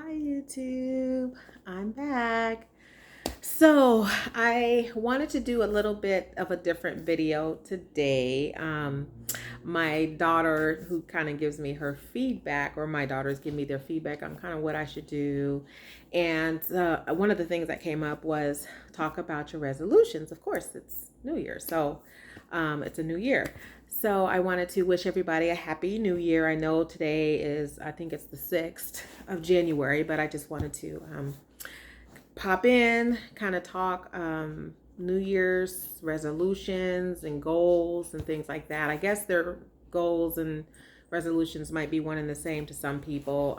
Hi YouTube, I'm back. So I wanted to do a little bit of a different video today. My daughter, who kind of gives me her feedback, or my daughters give me their feedback on kind of what I should do. And one of the things that came up was talk about your resolutions. Of course, it's New Year, so it's a new year. So I wanted to wish everybody a happy new year. I know today is, I think it's the 6th of January, but I just wanted to pop in, kind of talk New Year's resolutions and goals and things like that. I guess their goals and resolutions might be one and the same to some people.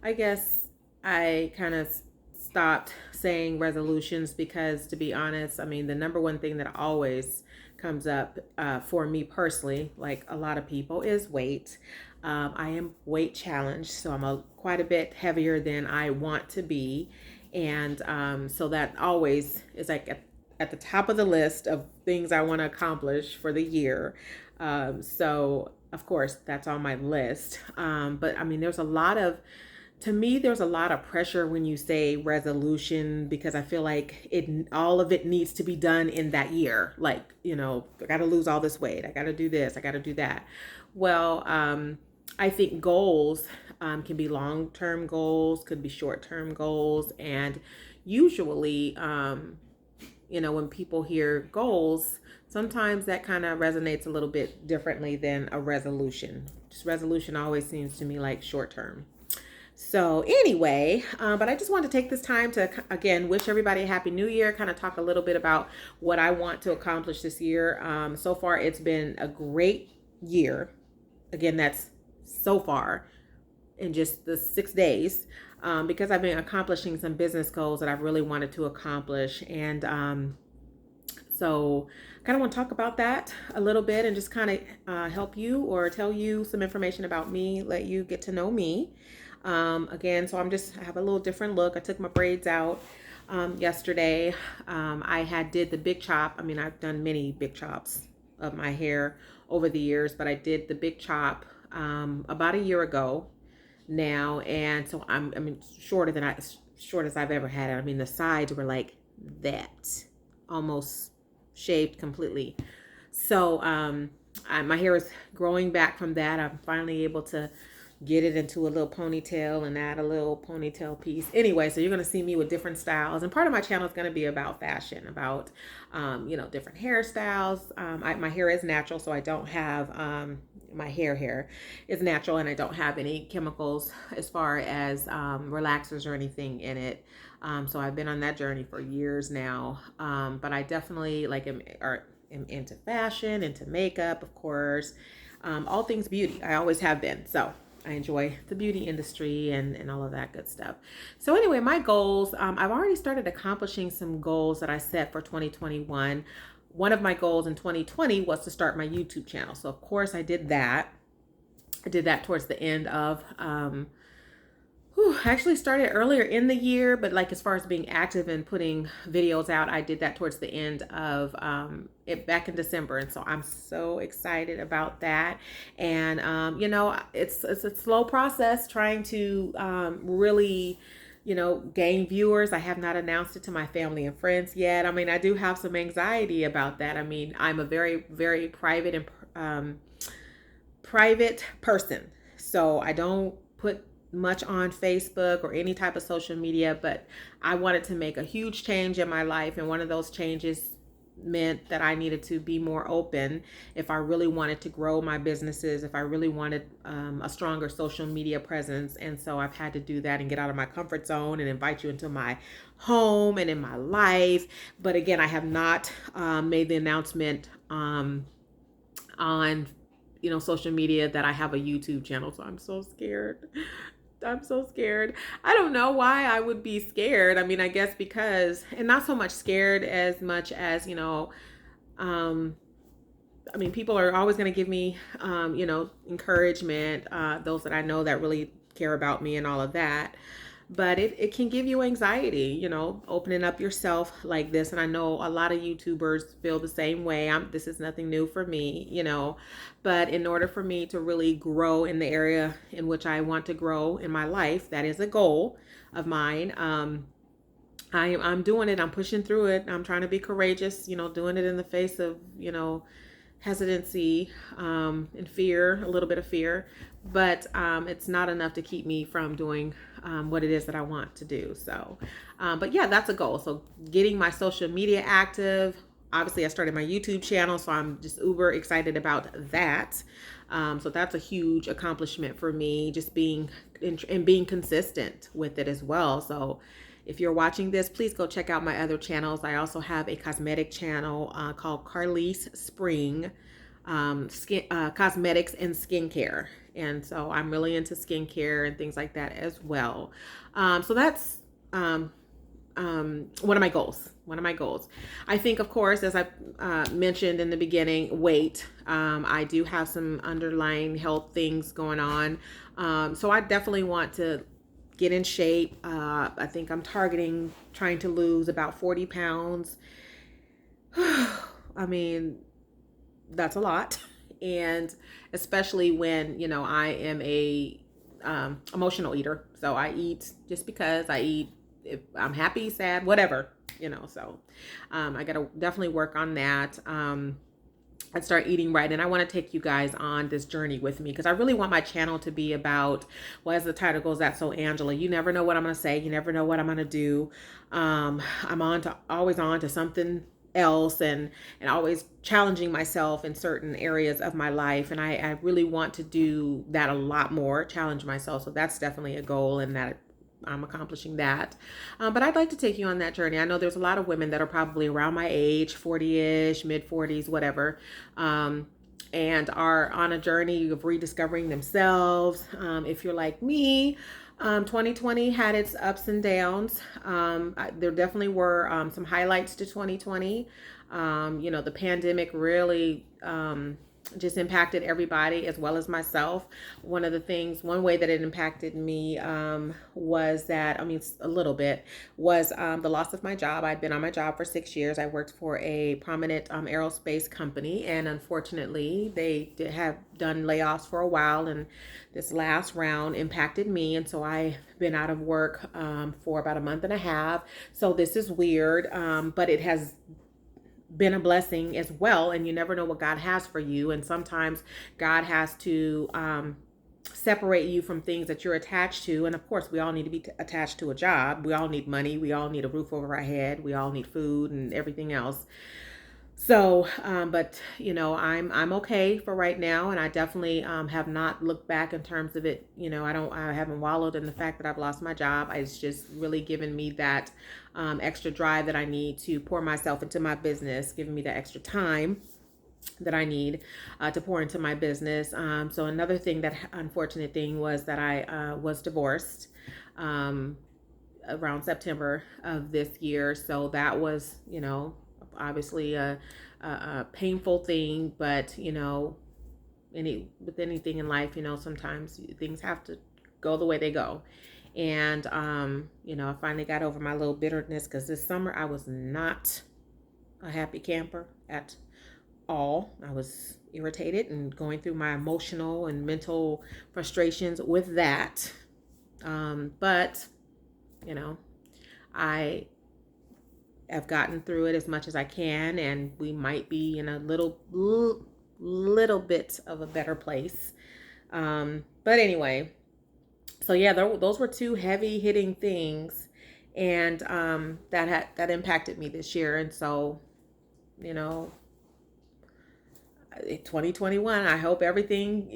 I guess I kind of stopped saying resolutions because, to be honest, I mean, the number one thing that always comes up for me personally, like a lot of people, is weight. I am weight challenged, so I'm quite a bit heavier than I want to be. And so that always is like at the top of the list of things I want to accomplish for the year. So, of course, that's on my list. But I mean, to me, there's a lot of pressure when you say resolution because I feel like all of it needs to be done in that year. Like, I got to lose all this weight. I got to do this. I got to do that. Well, I think goals can be long-term goals, could be short-term goals, and usually, when people hear goals, sometimes that kind of resonates a little bit differently than a resolution. Just resolution always seems to me like short-term. So anyway, but I just wanted to take this time to, again, wish everybody a happy new year, kind of talk a little bit about what I want to accomplish this year. So far, it's been a great year. Again, that's so far in just the 6 days, because I've been accomplishing some business goals that I've really wanted to accomplish. And so I kind of want to talk about that a little bit and just kind of help you or tell you some information about me, let you get to know me. Again, so I have a little different look. I took my braids out yesterday. I did the big chop. I mean, I've done many big chops of my hair over the years, but I did the big chop about a year ago now, and so I mean, short as I've ever had it. I mean, the sides were like that, almost shaved completely. So my hair is growing back from that. I'm finally able to get it into a little ponytail and add a little ponytail piece. Anyway, so you're going to see me with different styles. And part of my channel is going to be about fashion, about, different hairstyles. My hair is natural, so I don't have, my hair is natural and I don't have any chemicals as far as relaxers or anything in it. So I've been on that journey for years now. But I definitely am into fashion, into makeup, of course, all things beauty. I always have been. So I enjoy the beauty industry and all of that good stuff. So anyway, my goals, I've already started accomplishing some goals that I set for 2021. One of my goals in 2020 was to start my YouTube channel. So of course I did that. I did that towards the end of, I actually started earlier in the year, but as far as being active and putting videos out, I did that towards the end of it back in December. And so I'm so excited about that. And, it's a slow process trying to really, gain viewers. I have not announced it to my family and friends yet. I mean, I do have some anxiety about that. I mean, I'm a very, very private and private person. So I don't put much on Facebook or any type of social media, but I wanted to make a huge change in my life. And one of those changes meant that I needed to be more open if I really wanted to grow my businesses, if I really wanted a stronger social media presence. And so I've had to do that and get out of my comfort zone and invite you into my home and in my life. But again, I have not made the announcement on social media that I have a YouTube channel. So I'm so scared. I'm so scared. I don't know why I would be scared. I mean, I guess because, and not so much scared as much as, I mean, people are always going to give me, encouragement, those that I know that really care about me and all of that. but it can give you anxiety, opening up yourself like this. And I know a lot of YouTubers feel the same way. This is nothing new for me, but in order for me to really grow in the area in which I want to grow in my life, that is a goal of mine. I'm doing it. I'm pushing through it. I'm trying to be courageous, doing it in the face of, hesitancy, and fear, a little bit of fear, but it's not enough to keep me from doing what it is that I want to do. So, but yeah, that's a goal. So getting my social media active. Obviously, I started my YouTube channel, so I'm just uber excited about that. So that's a huge accomplishment for me, just being and being consistent with it as well. So if you're watching this, please go check out my other channels. I also have a cosmetic channel called Carlise Spring, cosmetics and skincare. And so I'm really into skincare and things like that as well. So that's one of my goals. I think, of course, as I mentioned in the beginning, weight. I do have some underlying health things going on. So I definitely want to get in shape. I think I'm trying to lose about 40 pounds. I mean, that's a lot. And especially when, I am a emotional eater. So I eat just because I eat, if I'm happy, sad, whatever, so I got to definitely work on that. And start eating right. And I want to take you guys on this journey with me, because I really want my channel to be about, well, as the title goes, That's So Angela. You never know what I'm going to say. You never know what I'm going to do. I'm always on to something else, and always challenging myself in certain areas of my life. And I really want to do that a lot more, challenge myself. So that's definitely a goal, and that I'm accomplishing that. But I'd like to take you on that journey. I know there's a lot of women that are probably around my age, 40-ish, mid 40s, whatever, and are on a journey of rediscovering themselves. If you're like me, 2020 had its ups and downs. There definitely were some highlights to 2020. The pandemic really just impacted everybody as well as myself. One way that it impacted me was that, a little bit, was the loss of my job. I'd been on my job for 6 years. I worked for a prominent aerospace company, and unfortunately they have done layoffs for a while, and this last round impacted me. And so I've been out of work for about a month and a half. So this is weird, but it has been a blessing as well. And you never know what God has for you. And sometimes God has to separate you from things that you're attached to. And of course, we all need to be attached to a job. We all need money. We all need a roof over our head. We all need food and everything else. So, but I'm okay for right now. And I definitely have not looked back in terms of it. I haven't wallowed in the fact that I've lost my job. It's just really given me that extra drive that I need to pour myself into my business, giving me the extra time that I need to pour into my business. So another unfortunate thing was that I was divorced around September of this year. So that was, obviously a painful thing, but with anything in life, sometimes things have to go the way they go. And I finally got over my little bitterness, because this summer I was not a happy camper at all. I was irritated and going through my emotional and mental frustrations with that. But I have gotten through it as much as I can, and we might be in a little bit of a better place. But anyway, so yeah, those were two heavy hitting things, and that impacted me this year. And so, 2021, I hope everything,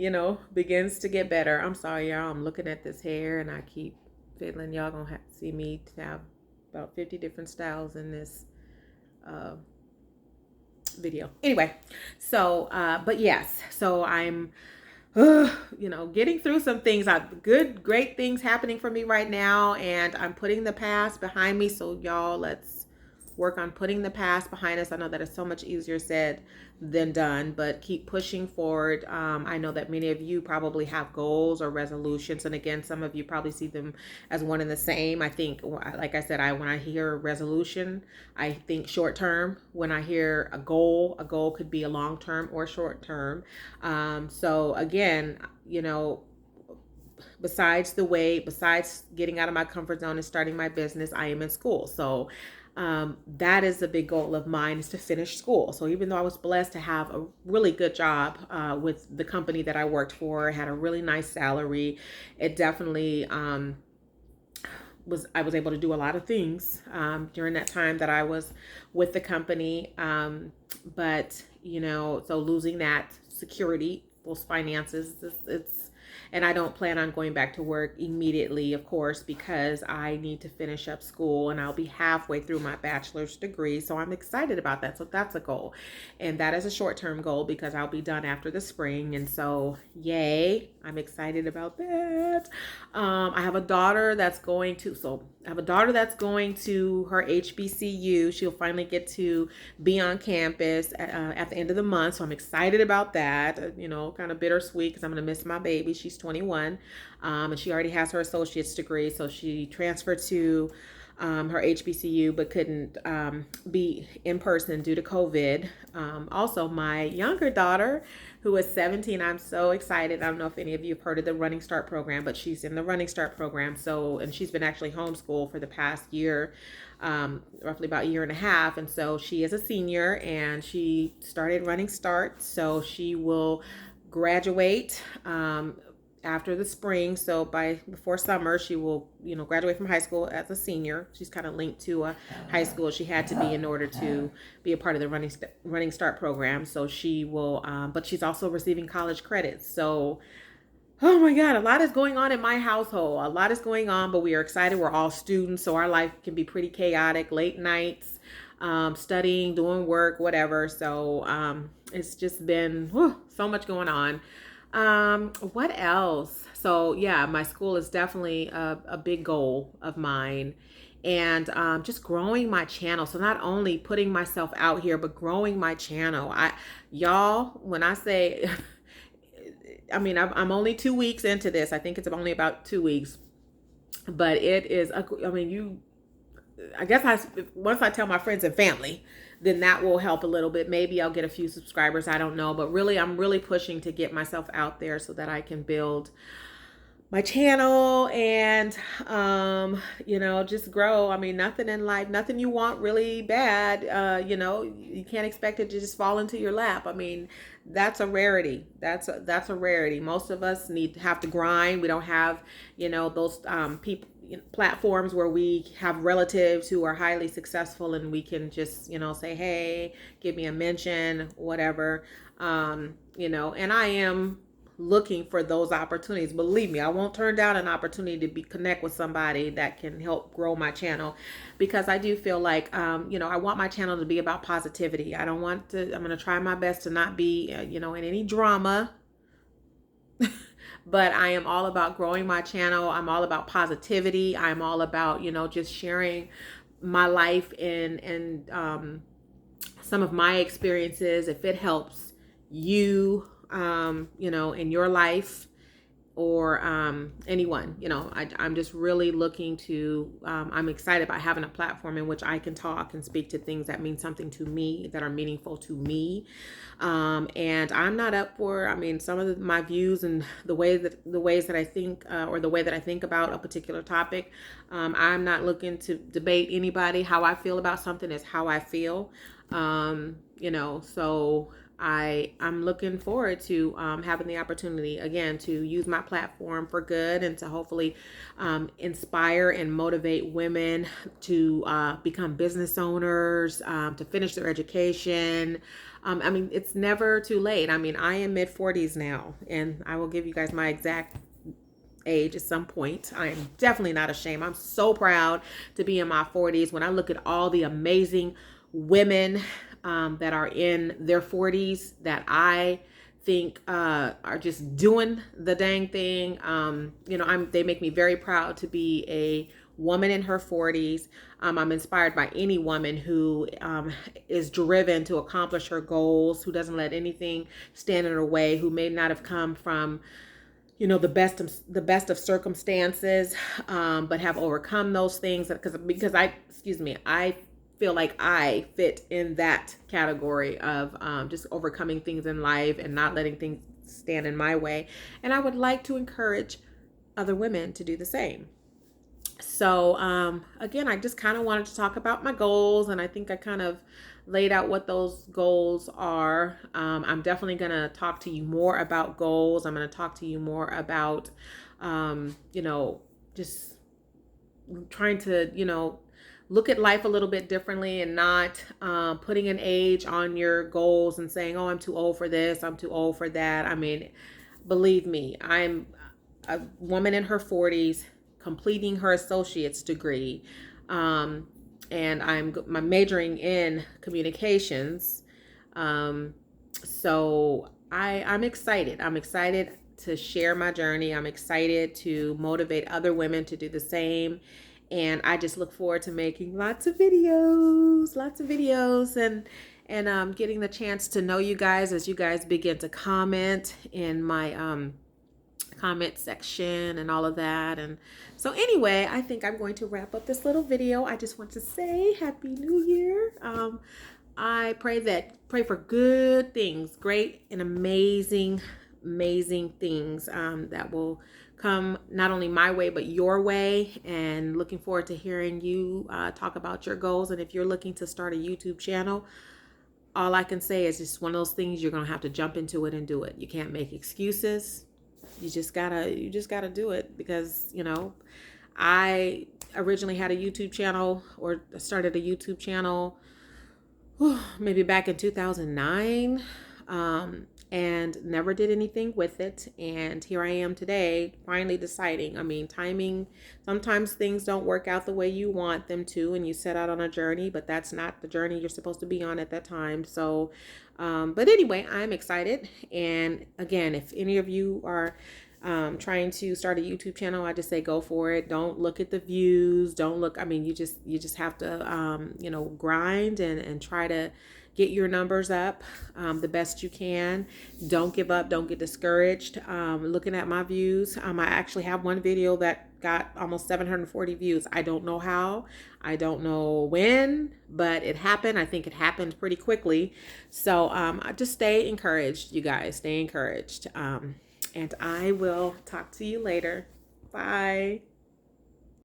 begins to get better. I'm sorry, y'all. I'm looking at this hair, and I keep feeling y'all gonna have to see me to have about 50 different styles in this video. Anyway, so but yes, so I'm getting through some things. Great things happening for me right now, and I'm putting the past behind me. So y'all, let's work on putting the past behind us. I know that it's so much easier said than done, but keep pushing forward. I know that many of you probably have goals or resolutions, and again, some of you probably see them as one and the same. I think, like I said, when I hear resolution, I think short term. When I hear a goal could be a long term or short term. So again, besides getting out of my comfort zone and starting my business, I am in school. So that is a big goal of mine, is to finish school. So even though I was blessed to have a really good job with the company that I worked for, had a really nice salary, it definitely I was able to do a lot of things during that time that I was with the company. But so losing that security, those finances, and I don't plan on going back to work immediately, of course, because I need to finish up school, and I'll be halfway through my bachelor's degree. So I'm excited about that. So that's a goal. And that is a short-term goal because I'll be done after the spring. And so, yay, I'm excited about that. I have a daughter that's going to her HBCU. She'll finally get to be on campus at the end of the month. So I'm excited about that. Kind of bittersweet because I'm going to miss my baby. She's 21, and she already has her associate's degree. So she transferred to her HBCU, but couldn't be in person due to COVID. Also, my younger daughter, who is 17, I'm so excited. I don't know if any of you have heard of the Running Start program, but she's in the Running Start program. And she's been actually homeschooled for the past year, roughly about a year and a half. And so she is a senior, and she started Running Start. So she will graduate after the spring. So before summer, she will, graduate from high school as a senior. She's kind of linked to a high school she had to be in order to be a part of the Running Start program. So she will, but she's also receiving college credits. So, oh my God, a lot is going on in my household. A lot is going on, but we are excited. We're all students, so our life can be pretty chaotic. Late nights, studying, doing work, whatever. So it's just been so much going on. What else? So yeah, my school is definitely a big goal of mine, and just growing my channel. So not only putting myself out here, but growing my channel. When I say, I mean, I'm only 2 weeks into this. I think it's only about 2 weeks, but it is, once I tell my friends and family, then that will help a little bit. Maybe I'll get a few subscribers. I don't know. But really, I'm really pushing to get myself out there so that I can build my channel and, just grow. I mean, nothing in life, nothing you want really bad. You can't expect it to just fall into your lap. I mean, that's a rarity. That's a rarity. Most of us have to grind. We don't have, those people, platforms where we have relatives who are highly successful and we can just, say, hey, give me a mention, whatever. And I am looking for those opportunities. Believe me, I won't turn down an opportunity to connect with somebody that can help grow my channel, because I do feel like, I want my channel to be about positivity. I'm going to try my best to not be, in any drama. But I am all about growing my channel. I'm all about positivity. I'm all about, just sharing my life and some of my experiences. If it helps you, in your life, or anyone, I'm just really looking to, I'm excited about having a platform in which I can talk and speak to things that mean something to me, that are meaningful to me. And I'm not up for, some of my views and the ways that I think, or the way that I think about a particular topic. I'm not looking to debate anybody. How I feel about something is how I feel. So I'm looking forward to having the opportunity again to use my platform for good, and to hopefully inspire and motivate women to become business owners, to finish their education. It's never too late. I am mid-40s now, and I will give you guys my exact age at some point. I am definitely not ashamed. I'm so proud to be in my 40s. When I look at all the amazing women that are in their 40s that I think are just doing the dang thing, they make me very proud to be a woman in her 40s. I'm inspired by any woman who is driven to accomplish her goals, who doesn't let anything stand in her way, who may not have come from the best of circumstances, but have overcome those things. Because I feel like I fit in that category of just overcoming things in life and not letting things stand in my way. And I would like to encourage other women to do the same. So, again, I just kind of wanted to talk about my goals, and I think I kind of laid out what those goals are. I'm definitely going to talk to you more about goals. I'm going to talk to you more about, just trying to, look at life a little bit differently, and not putting an age on your goals and saying, oh, I'm too old for this, I'm too old for that. I mean, believe me, I'm a woman in her 40s completing her associate's degree. And I'm majoring in communications. So I'm excited. I'm excited to share my journey. I'm excited to motivate other women to do the same. And I just look forward to making lots of videos, and getting the chance to know you guys as you guys begin to comment in my comment section and all of that. And so anyway, I think I'm going to wrap up this little video. I just want to say Happy New Year. I pray for good things, great and amazing things that will come not only my way but your way, and looking forward to hearing you talk about your goals. And if you're looking to start a YouTube channel, all I can say is it's one of those things you're gonna have to jump into it and do it. You can't make excuses. You just gotta do it, because I originally had a YouTube channel, or started a YouTube channel maybe back in 2009, and never did anything with it. And here I am today, finally deciding. I mean, timing, sometimes things don't work out the way you want them to, and you set out on a journey, but that's not the journey you're supposed to be on at that time. So, but anyway, I'm excited. And again, if any of you are trying to start a YouTube channel, I just say go for it. Don't look at the views. Don't look. I mean, you just have to grind and try to get your numbers up the best you can. Don't give up. Don't get discouraged. Looking at my views, I actually have one video that got almost 740 views. I don't know how. I don't know when, but it happened. I think it happened pretty quickly. So just stay encouraged, you guys. Stay encouraged. And I will talk to you later. Bye.